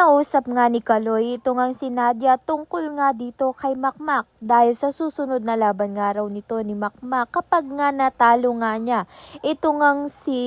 Kinausap nga ni Kaloy ito ngang si Nadia tungkol nga dito kay Makmak dahil sa susunod na laban nga raw nito ni Makmak kapag nga natalo nga niya. Ito ngang si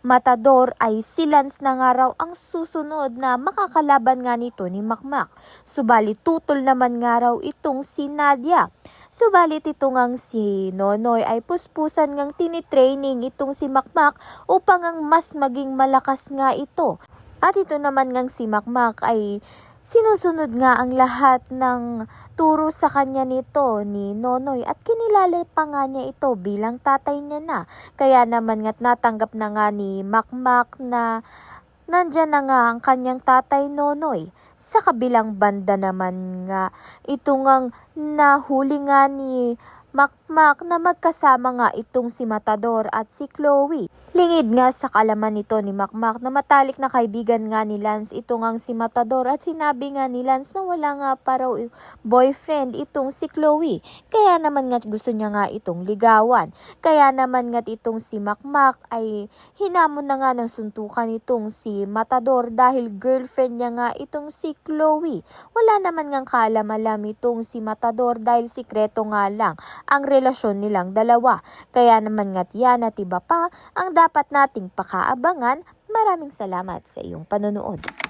Matador ay si Lance na nga raw ang susunod na makakalaban nga nito ni Makmak. Subalit tutol naman nga raw itong si Nadia. Subalit ito ngang si Nonoy ay puspusan ngang tinitraining itong si Makmak upang ang mas maging malakas nga ito. At ito naman ngang si Makmak ay sinusunod nga ang lahat ng turo sa kanya nito ni Nonoy at kinilala pa nga niya ito bilang tatay niya na. Kaya naman nga't natanggap na nga ni Makmak na nandyan na nga ang kanyang tatay Nonoy. Sa kabilang banda naman nga, ito ngang nahuli nga ni Makmak na magkasama nga itong si Matador at si Chloe. Lingid nga sa kalaman nito ni Makmak na matalik na kaibigan nga ni Lance ito ngang si Matador at sinabi nga ni Lance na wala nga pa raw boyfriend itong si Chloe. Kaya naman nga gusto niya nga itong ligawan. Kaya naman nga itong si Makmak ay hinamon na nga ng suntukan itong si Matador dahil girlfriend niya nga itong si Chloe. Wala naman nga kaalam-alam itong si Matador dahil sikreto nga lang ang relasyon nilang dalawa. Kaya naman nga't yan at iba pa ang dapat nating pakaabangan. Maraming salamat sa iyong panonood.